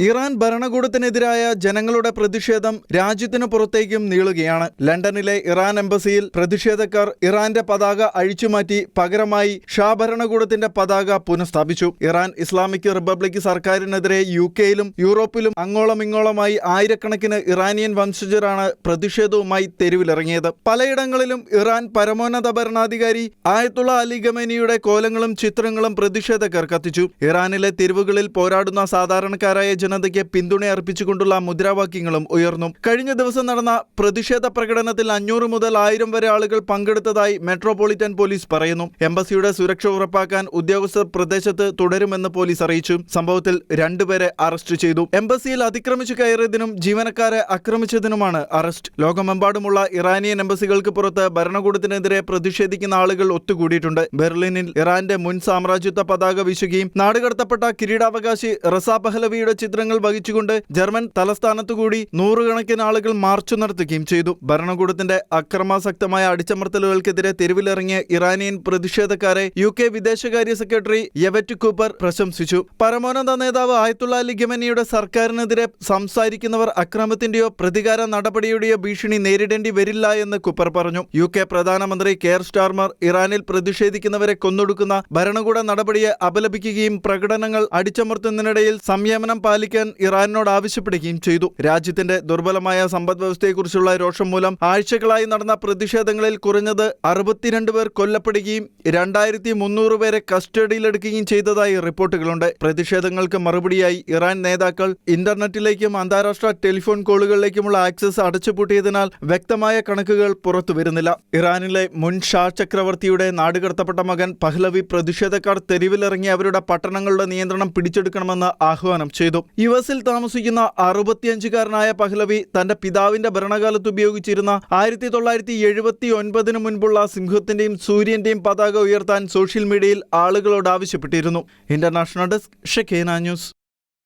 Iran ഭരണകൂടത്തിനെതിരായ ജനങ്ങളുടെ പ്രതിഷേധം രാജ്യത്തിനു പുറത്തേക്കും നീളുകയാണ്. ലണ്ടനിലെ ഇറാൻ എംബസിയിൽ പ്രതിഷേധക്കാർ ഇറാന്റെ പതാക അഴിച്ചുമാറ്റി പകരമായി ഷാ ഭരണകൂടത്തിന്റെ പതാക പുനഃസ്ഥാപിച്ചു. ഇറാൻ ഇസ്ലാമിക് റിപ്പബ്ലിക് സർക്കാരിനെതിരെ യുകെയിലും യൂറോപ്പിലും അങ്ങോളമിങ്ങോളമായി ആയിരക്കണക്കിന് ഇറാനിയൻ വംശജരാണ് പ്രതിഷേധവുമായി തെരുവിലിറങ്ങിയത്. പലയിടങ്ങളിലും ഇറാൻ പരമോന്നത ഭരണാധികാരി ആയത്തുള്ള അലി ഖമേനിയുടെ കോലങ്ങളും ചിത്രങ്ങളും പ്രതിഷേധക്കാർ കത്തിച്ചു. ഇറാനിലെ തെരുവുകളിൽ പോരാടുന്ന സാധാരണക്കാരായ ജനതയ്ക്ക് പിന്തുണ അർപ്പിച്ചുകൊണ്ടുള്ള മുദ്രാവാക്യങ്ങളും ഉയർന്നു. കഴിഞ്ഞ ദിവസം നടന്ന പ്രതിഷേധ പ്രകടനത്തിൽ 500 മുതൽ 1000 വരെ ആളുകൾ പങ്കെടുത്തതായി മെട്രോപൊളിറ്റൻ പോലീസ് പറയുന്നു. എംബസിയുടെ സുരക്ഷ ഉറപ്പാക്കാൻ ഉദ്യോഗസ്ഥർ പ്രദേശത്ത് തുടരുമെന്ന് പോലീസ് അറിയിച്ചു. സംഭവത്തിൽ 2 പേരെ അറസ്റ്റ് ചെയ്തു. എംബസിയിൽ അതിക്രമിച്ചു കയറിയതിനും ജീവനക്കാരെ ആക്രമിച്ചതിനുമാണ് അറസ്റ്റ്. ലോകമെമ്പാടുമുള്ള ഇറാനിയൻ എംബസികൾക്ക് പുറത്ത് ഭരണകൂടത്തിനെതിരെ പ്രതിഷേധിക്കുന്ന ആളുകൾ ഒത്തുകൂടിയിട്ടുണ്ട്. ബെർലിനിൽ ഇറാന്റെ മുൻ സാമ്രാജ്യത്വ പതാക വീശുകയും നാടുകടത്തപ്പെട്ട കിരീടാവകാശി റസാ പഹ്ലവിയുടെ ചിത്രങ്ങൾ വഹിച്ചുകൊണ്ട് ജർമ്മൻ തലസ്ഥാനത്തുകൂടി നൂറുകണക്കിന് ആളുകൾ മാർച്ച് നടത്തുകയും ചെയ്തു. ഭരണകൂടത്തിന്റെ അക്രമാസക്തമായ അടിച്ചമർത്തലുകൾക്കെതിരെ തെരുവിലിറങ്ങിയ ഇറാനിയൻ പ്രതിഷേധക്കാരെ UK വിദേശകാര്യ സെക്രട്ടറി യെവറ്റ് കൂപ്പർ പ്രശംസിച്ചു. പരമോന്നത നേതാവ് ആയത്തുള്ള അലി ഖമേനിയുടെ സർക്കാരിനെതിരെ സംസാരിക്കുന്നവർ അക്രമത്തിന്റെയോ പ്രതികാര നടപടിയുടെയോ ഭീഷണി നേരിടേണ്ടി വരില്ല എന്ന് കൂപ്പർ പറഞ്ഞു. UK പ്രധാനമന്ത്രി കെയർ സ്റ്റാർമർ ഇറാനിൽ പ്രതിഷേധിക്കുന്നവരെ കൊന്നൊടുക്കുന്ന ഭരണകൂട നടപടിയെ അപലപിക്കുകയും പ്രകടനങ്ങൾ അടിച്ചമർത്തുന്നതിനിടയിൽ സംയമനം പാലിക്കാൻ ഇറാനോട് ആവശ്യപ്പെടുകയും ചെയ്തു. രാജ്യത്തിന്റെ ദുർബലമായ സമ്പദ് വ്യവസ്ഥയെക്കുറിച്ചുള്ള രോഷം മൂലം ആഴ്ചകളായി നടന്ന പ്രതിഷേധങ്ങളിൽ കുറഞ്ഞത് 62 പേർ കൊല്ലപ്പെടുകയും 2300 പേരെ കസ്റ്റഡിയിലെടുക്കുകയും ചെയ്തതായി റിപ്പോർട്ടുകളുണ്ട്. പ്രതിഷേധങ്ങൾക്ക് മറുപടിയായി ഇറാൻ നേതാക്കൾ ഇന്റർനെറ്റിലേക്കും അന്താരാഷ്ട്ര ടെലിഫോൺ കോളുകളിലേക്കുമുള്ള ആക്സസ് അടച്ചുപൂട്ടിയതിനാൽ വ്യക്തമായ കണക്കുകൾ പുറത്തുവരുന്നില്ല. ഇറാനിലെ മുൻ ഷാ ചക്രവർത്തിയുടെ നാടുകടത്തപ്പെട്ട മകൻ പഹ്ലവി പ്രതിഷേധക്കാർ തെരുവിലിറങ്ങി അവരുടെ പട്ടണങ്ങളുടെ നിയന്ത്രണം പിടിച്ചെടുക്കണമെന്ന് ആഹ്വാനം ചെയ്തു. US-ൽ താമസിക്കുന്ന 65-കാരനായ പഹ്ലവി തന്റെ പിതാവിന്റെ ഭരണകാലത്ത് ഉപയോഗിച്ചിരുന്ന 1979 മുൻപുള്ള സിംഹത്തിന്റെയും സൂര്യന്റെയും പതാക ഉയർത്താൻ സോഷ്യൽ മീഡിയയിൽ ആളുകളോട് ആവശ്യപ്പെട്ടിരുന്നു. International desk, ഷെഖേന news.